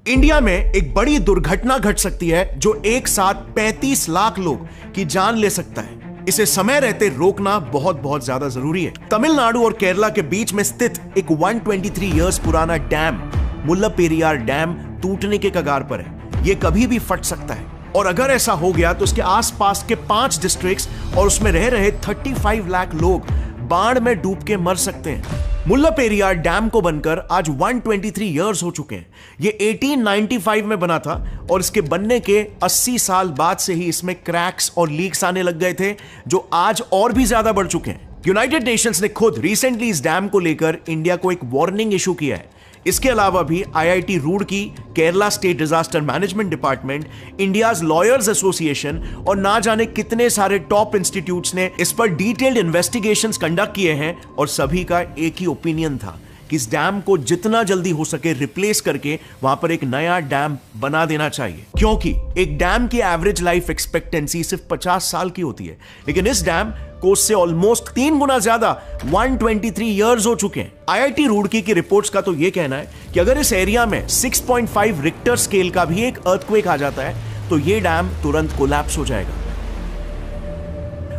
India में एक बड़ी दुर्घटना घट सकती है जो एक साथ 35 लाख लोग की जान ले सकता है। इसे समय रहते रोकना बहुत बहुत ज्यादा जरूरी है। तमिलनाडु और केरला के बीच में स्थित एक 123 इयर्स पुराना डैम मुल्लापेरियार डैम टूटने के कगार पर है। यह कभी भी फट सकता है और अगर ऐसा हो गया तो उसके आसपास के 5 डिस्ट्रिक्ट्स और उसमें रह रहे 35 लाख लोग बाढ़ में डूब के मर सकते हैं। मुल्लापेरियार डैम को बनकर आज 123 इयर्स हो चुके हैं। ये 1895 में बना था और इसके बनने के 80 साल बाद से ही इसमें क्रैक्स और लीक्स आने लग गए थे, जो आज और भी ज्यादा बढ़ चुके हैं। यूनाइटेड नेशंस ने खुद रिसेंटली इस डैम को लेकर इंडिया को एक वार्निंग इशू किया है। इसके अलावा भी IIT Roorkee, Kerala state disaster management department, India's lawyers association और ना जाने कितने सारे टॉप इंस्टीट्यूट्स ने इस पर डिटेल्ड इन्वेस्टिगेशंस कंडक्ट किए हैं और सभी का एक ही ओपिनियन था कि इस डैम को जितना जल्दी हो सके रिप्लेस करके वहां पर एक नया डैम बना देना चाहिए, क्योंकि एक डैम की एवरेज लाइफ एक्सपेक्टेंसी सिर्फ 50 साल की होती है, लेकिन इस डैम को उससे ऑलमोस्ट 3 गुना ज्यादा 123 इयर्स हो चुके हैं। आईआईटी रुड़की की रिपोर्ट्स का तो यह कहना है कि अगर इस एरिया में 6.5 रिक्टर स्केल का भी एक अर्थक्वेक आ जाता है तो यह डैम तुरंत कोलैप्स हो जाएगा।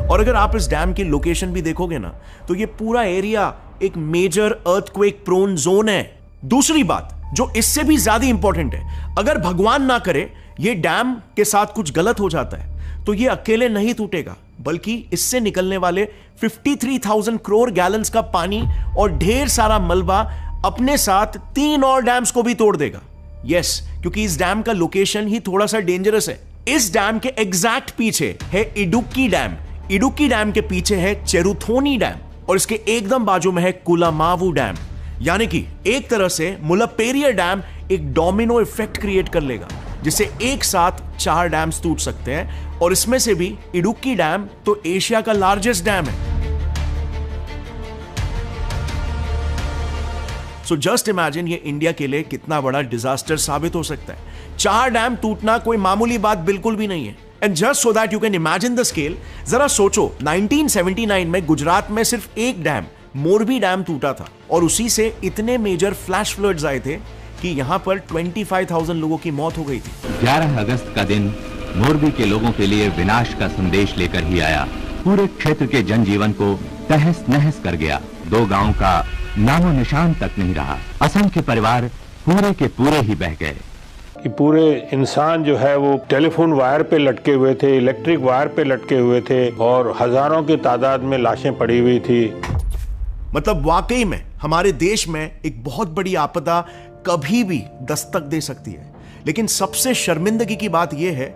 और अगर आप इस डैम की लोकेशन भी देखोगे ना तो यह पूरा एरिया एक मेजर अर्थक्वेक प्रोन जोन है। दूसरी बात जो इससे भी ज्यादा इंपॉर्टेंट है, अगर भगवान ना करे यह डैम के साथ कुछ गलत हो जाता है तो यह अकेले नहीं टूटेगा, बल्कि इससे निकलने वाले 53,000 करोड़ गैलन्स का पानी और ढेर सारा मलबा अपने साथ 3 और डैम्स को भी तोड़ देगा। यस, क्योंकि इस डैम का लोकेशन ही थोड़ा सा डेंजरस है। इस डैम के एग्जैक्ट पीछे है इडुक्की डैम, इडुक्की डैम के पीछे है चेरुथोनी डैम और इसके एकदम बाजू में है कुलामावू डैम। यानी कि एक तरह से मुल्लापेरियार डैम एक डोमिनो इफेक्ट क्रिएट कर लेगा, जिससे एक साथ 4 डैम्स टूट सकते हैं और इसमें से भी इडुक्की डैम तो एशिया का लार्जेस्ट डैम है। सो जस्ट इमेजिन ये इंडिया के लिए कितना बड़ा डिजास्टर साबित हो सकता है। 4 डैम टूटना कोई मामूली बात बिल्कुल भी नहीं है। And just so that you can imagine the scale, जरा सोचो 1979 में गुजरात में सिर्फ एक डैम मोरबी डैम टूटा था और उसी से इतने मेजर फ्लैश फ्लड्स आए थे कि यहां पर 25,000 लोगों की मौत हो गई थी। 11 अगस्त का दिन मोरबी के लोगों के लिए विनाश का संदेश लेकर ही आया। पूरे क्षेत्र के जनजीवन को तहस नहस कर गया। 2 गांव का नामो निशान तक नहीं रहा। असंख्य परिवार पूरे के पूरे ही बह गए। कि पूरे इंसान जो है वो टेलीफोन वायर पे लटके हुए थे, इलेक्ट्रिक वायर पे लटके हुए थे और हजारों की तादाद में लाशें पड़ी हुई थी। मतलब वाकई में हमारे देश में एक बहुत बड़ी आपदा कभी भी दस्तक दे सकती है। लेकिन सबसे शर्मिंदगी की बात यह है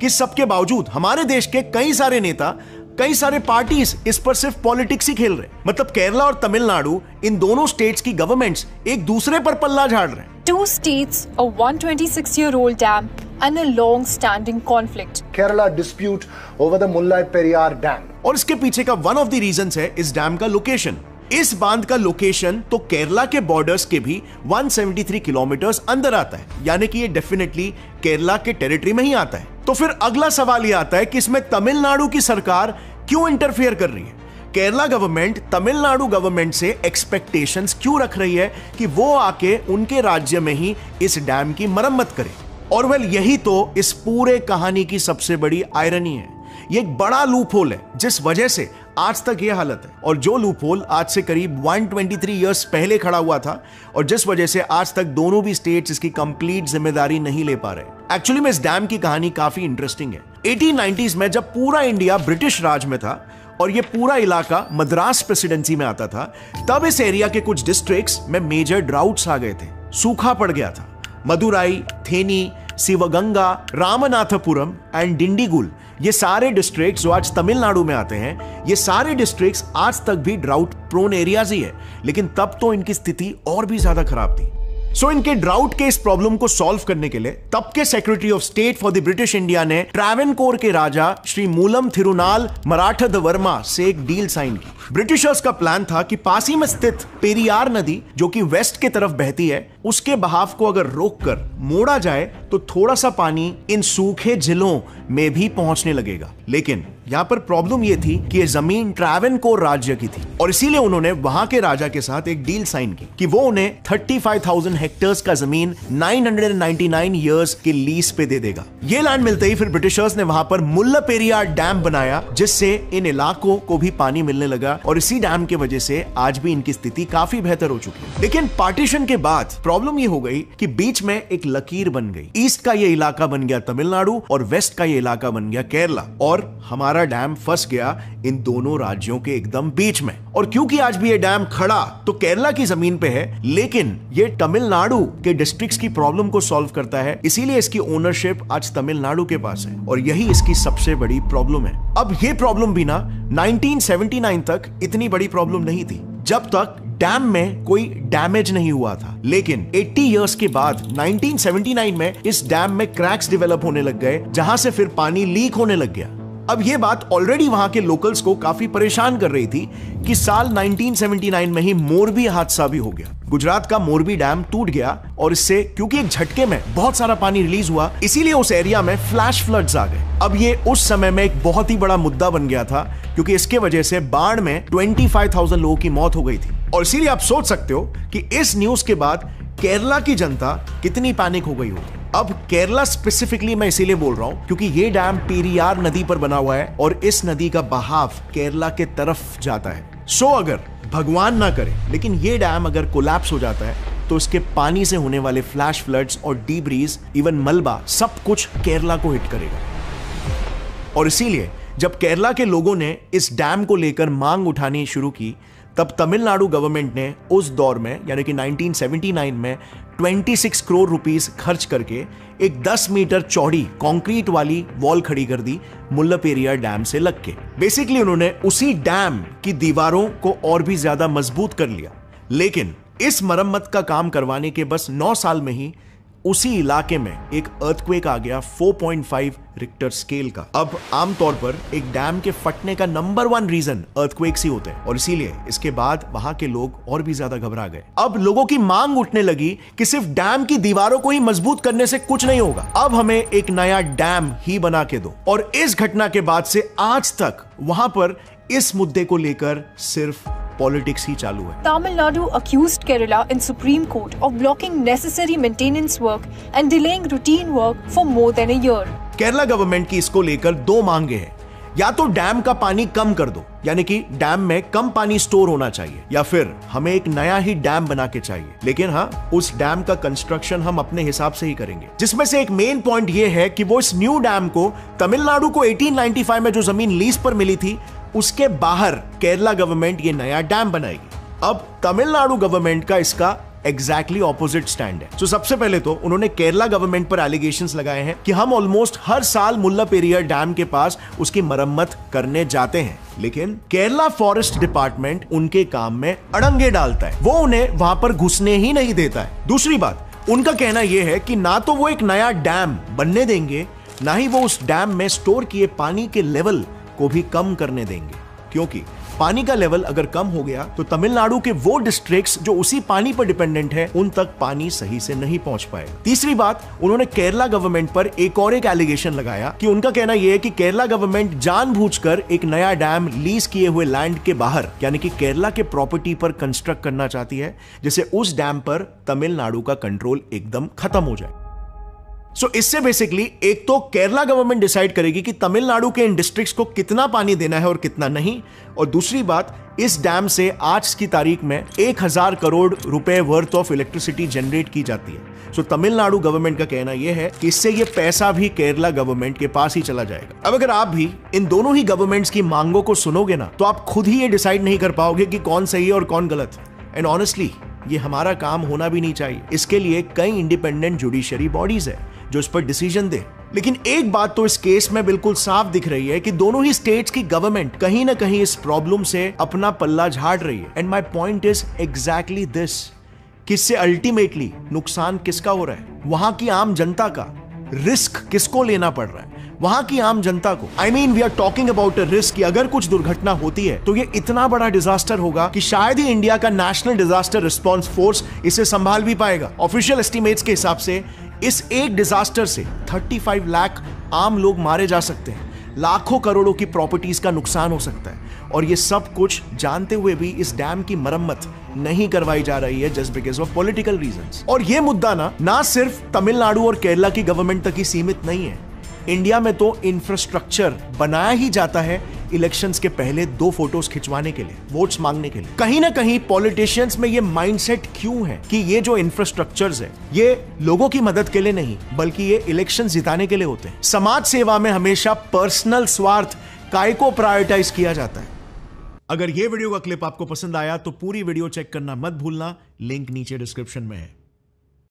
कि सबके बावजूद हमारे देश के कई सारे नेता, कई सारे पार्टीज इस पर सिर्फ पॉलिटिक्स ही खेल रहे हैं। मतलब केरला और तमिलनाडु, इन दोनों स्टेट्स की गवर्नमेंट्स एक दूसरे पर पल्ला झाड़ रहे हैं। 2 states, a 126-year-old dam and a long-standing conflict. Kerala dispute over the Mullaperiyar Dam. और इसके पीछे का वन ऑफ द रीजंस है इस डैम का लोकेशन। इस बांध का लोकेशन तो केरला के बॉर्डर्स के भी 173 किलोमीटर्स अंदर आता है, यानी कि ये डेफिनेटली केरला के टेरिटरी में ही आता है। तो फिर अगला सवाल ये आता है कि इसमें तमिलनाडु की सरकार क्यों इंटरफेयर कर रही है? केरला गवर्नमेंट तमिलनाडु गवर्नमेंट से एक्सपेक्टेशंस क्यों रख रही है कि वो आके उनके राज्य में ही इस डैम की मरम्मत करे? और वेल, यही तो इस पूरे कहानी की सबसे बड़ी आयरनी है। ये एक बड़ा लूप होल है जिस वजह से आज तक ये हालत है, और जो लूप होल आज से करीब 123 इयर्स पहले खड़ा हुआ था और जिस वजह से आज तक दोनों भी स्टेट्स इसकी कंप्लीट जिम्मेदारी नहीं ले पा रहे। एक्चुअली में इस डैम की कहानी काफी इंटरेस्टिंग है। 1890s में जब पूरा इंडिया ब्रिटिश राज में था और ये पूरा इलाका मद्रास प्रेसिडेंसी में आता था, तब इस एरिया के कुछ डिस्ट्रिक्ट्स में मेजर ड्राउट्स आ गए थे। सूखा पड़ गया था। मदुराई, थेनी, शिवगंगा, रामनाथपुरम एंड डिंडीगुल, ये सारे डिस्ट्रिक्ट्स जो आज तमिलनाडु में आते हैं, ये सारे डिस्ट्रिक्ट्स आज तक भी ड्राउट प्रोन एरियाज ही है, लेकिन तब तो इनकी स्थिति और भी ज्यादा खराब थी। सो इनके ड्राउट के इस प्रॉब्लम को सॉल्व करने के लिए तब के secretary of state for the British India ने ट्रैवेनकोर के राजा श्री मूलम थिरुनाल मराठा से एक डील साइन की। ब्रिटिशर्स का प्लान था कि पास ही में स्थित पेरियार नदी, जो कि वेस्ट की तरफ बहती है, उसके बहाव को अगर रोककर मोड़ा जाए तो थोड़ा सा पानी इन सूखे जिलों में भी पहुंचने लगेगा। लेकिन यहाँ पर प्रॉब्लम ये थी कि ये जमीन ट्रैवेनकोर राज्य की थी और इसीलिए उन्होंने वहां के राजा के साथ एक डील साइन की कि वो उन्हें 35,000 हेक्टेयर्स का जमीन 999 ईयर्स के लीज पे दे देगा। ये लैंड मिलते ही फिर ब्रिटिशर्स ने वहां पर मुल्लापेरियार डैम बनाया, जिससे इन इलाकों को भी पानी मिलने लगा और इसी डैम की वजह से आज भी इनकी स्थिति काफी बेहतर हो चुकी है। लेकिन पार्टीशन के बाद प्रॉब्लम ये हो गई कि बीच में एक लकीर बन गई। ईस्ट का ये इलाका बन गया तमिलनाडु और वेस्ट का ये इलाका बन गया केरला और हमारा डैम फंस गया इन दोनों राज्यों के एकदम बीच में। और क्योंकि आज भी ये डैम खड़ा तो केरला की जमीन पे है, लेकिन ये तमिलनाडु के डिस्ट्रिक्ट्स की प्रॉब्लम को सॉल्व करता है, इसीलिए इसकी ओनरशिप आज तमिलनाडु के पास है और यही इसकी सबसे बड़ी प्रॉब्लम है। अब ये प्रॉब्लम भी ना 1979 तक इतनी बड़ी प्रॉब्लम नहीं थी, जब तक डैम में कोई डैमेज नहीं हुआ था। लेकिन 80 इयर्स के बाद 1979 में इस डैम में क्रैक्स डेवलप होने लग गए, जहां से फिर पानी लीक होने लग गया। अब ये बात ऑलरेडी वहां के लोकल्स को काफी परेशान कर रही थी कि साल 1979 में ही मोरबी हादसा भी हो गया। गुजरात का मोरबी डैम टूट गया और इससे क्योंकि एक झटके में बहुत सारा पानी रिलीज हुआ, इसीलिए उस एरिया में फ्लैश फ्लड्स आ गए। अब ये उस समय में एक बहुत ही बड़ा मुद्दा बन गया था, क्योंकि इसके वजह से बाढ़ में 25,000 लोगों की मौत हो गई थी। और इसीलिए आप सोच सकते हो कि इस न्यूज के बाद केरला की जनता कितनी पैनिक हो गई होगी। अब केरला स्पेसिफिकली मैं इसीलिए बोल रहा हूं क्योंकि ये डैम पेरियार नदी पर बना हुआ है और इस नदी का बहाव केरला के तरफ जाता है। सो अगर भगवान ना करे लेकिन ये डैम अगर कोलैप्स हो जाता है तो इसके पानी से होने वाले फ्लैश फ्लड्स और डीप ब्रीज, इवन मलबा, सब कुछ केरला को हिट करेगा। और इसीलिए जब केरला के लोगों ने इस डैम को लेकर मांग उठानी शुरू की, तब तमिलनाडु गवर्नमेंट ने उस दौर में यानी कि 1979 में 26 करोड़ रुपीस खर्च करके एक 10 मीटर चौड़ी कंक्रीट वाली वॉल खड़ी कर दी मुल्लापेरियार डैम से लग के। बेसिकली उन्होंने उसी डैम की दीवारों को और भी ज्यादा मजबूत कर लिया। लेकिन इस मरम्मत का काम करवाने के बस 9 साल में ही उसी इलाके में एक अर्थक्वेक आ गया 4.5 रिक्टर स्केल का। अब आमतौर पर एक डैम के फटने का नंबर 1 रीजन अर्थक्वेक्स ही होते हैं और इसीलिए इसके बाद वहां के लोग और भी ज्यादा घबरा गए। अब लोगों की मांग उठने लगी कि सिर्फ डैम की दीवारों को ही मजबूत करने से कुछ नहीं होगा, अब हमें एक नया डैम ही बना के दो। और इस घटना के बाद से आज तक वहां पर इस मुद्दे को लेकर सिर्फ पॉलिटिक्स ही चालू है। Tamil Nadu accused Kerala in Supreme Court of blocking necessary maintenance work and delaying routine work for more than a year. Kerala government की इसको लेकर 2 मांगे हैं, या तो डैम का पानी कम कर दो, यानी कि डैम में कम पानी स्टोर होना चाहिए, या फिर हमें एक नया ही डैम बना के चाहिए। लेकिन हाँ, उस डैम का कंस्ट्रक्शन हम अपने हिसाब से ही करेंगे, जिसमें से एक मेन पॉइंट ये है कि वो इस न्यू डैम को तमिलनाडु को 1895 में जो जमीन लीज पर मिली थी उसके बाहर केरला गवर्नमेंट ये नया डैम बनाएगी। अब तमिलनाडु गवर्नमेंट का इसका एग्जैक्टली ऑपोजिट स्टैंड है। तो सबसे पहले तो उन्होंने केरला गवर्नमेंट पर एलिगेशंस लगाए हैं कि हम ऑलमोस्ट हर साल मुल्लापेरियार डैम के पास उसकी मरम्मत करने जाते हैं, लेकिन केरला फॉरेस्ट डिपार्टमेंट उनके काम में अड़ंगे डालता है, वो उन्हें वहां पर घुसने ही नहीं देता है। दूसरी बात, उनका कहना यह है कि ना तो वो एक नया डैम बनने देंगे, ना ही वो उस डैम में स्टोर किए पानी के लेवल को भी कम करने देंगे, क्योंकि पानी का लेवल अगर कम हो गया तो तमिलनाडु के वो डिस्ट्रिक्ट्स जो उसी पानी पर डिपेंडेंट है उन तक पानी सही से नहीं पहुंच पाएगा। तीसरी बात, उन्होंने केरला गवर्नमेंट पर एक और एक एलिगेशन लगाया कि उनका कहना यह है कि केरला गवर्नमेंट जानबूझकर एक नया डैम लीज किए हुए लैंड के बाहर यानी कि केरला के प्रॉपर्टी पर कंस्ट्रक्ट करना चाहती है, जिससे उस डैम पर तमिलनाडु का कंट्रोल एकदम खत्म हो जाए। सो इससे बेसिकली एक तो केरला गवर्नमेंट डिसाइड करेगी कि तमिलनाडु के इन डिस्ट्रिक्ट्स को कितना पानी देना है और कितना नहीं, और दूसरी बात, इस डैम से आज की तारीख में 1000 करोड़ रुपए वर्थ ऑफ इलेक्ट्रिसिटी जनरेट की जाती है। सो तमिलनाडु गवर्नमेंट का कहना यह है कि इससे ये पैसा भी केरला गवर्नमेंट के पास ही चला जाएगा। अब अगर आप भी इन दोनों ही गवर्नमेंट्स की मांगों को सुनोगे ना, तो आप खुद ही ये डिसाइड नहीं कर पाओगे कि कौन सही है और कौन गलत। एंड ऑनेस्टली ये हमारा काम होना भी नहीं चाहिए, इसके लिए कई इंडिपेंडेंट जुडिशरी बॉडीज है जो इस पर डिसीजन दे। लेकिन एक बात तो इस केस में बिल्कुल साफ दिख रही है कि दोनों ही स्टेट्स की गवर्नमेंट कहीं ना कहीं इस प्रॉब्लम से अपना पल्ला झाड़ रही है। And my point is exactly this, किससे अल्टीमेटली नुकसान किसका हो रहा है? वहां की आम जनता का। रिस्क किसको लेना पड़ रहा है? वहां की आम जनता को। I mean we are talking about a risk कि अगर कुछ दुर्घटना होती है तो ये इतना बड़ा डिजास्टर होगा कि शायद ही इंडिया का नेशनल डिजास्टर रिस्पॉन्स फोर्स इसे संभाल भी पाएगा। ऑफिशियल एस्टिमेट्स के हिसाब से इस एक डिजास्टर से 35 लाख आम लोग मारे जा सकते हैं। लाखों करोड़ों की प्रॉपर्टीज का नुकसान हो सकता है। और ये सब कुछ जानते हुए भी इस डैम की मरम्मत नहीं करवाई जा रही है just because of political reasons. और ये मुद्दा ना सिर्फ तमिलनाडु और केरला की गवर्नमेंट तक ही सीमित नहीं है। इंडिया में तो इंफ्रास्ट्रक्चर बनाया ही जाता है इलेक्शंस के पहले 2 फोटोज खिंचवाने के लिए, वोट्स मांगने के लिए। कहीं ना कहीं पॉलिटिशियंस में ये माइंडसेट क्यों है कि ये जो इंफ्रास्ट्रक्चर्स है ये लोगों की मदद के लिए नहीं बल्कि ये इलेक्शन जिताने के लिए होते हैं। समाज सेवा में हमेशा पर्सनल स्वार्थ काय को प्रायोरिटाइज किया जाता है। अगर ये वीडियो का क्लिप आपको पसंद आया तो पूरी वीडियो चेक करना मत भूलना, लिंक नीचे डिस्क्रिप्शन में है।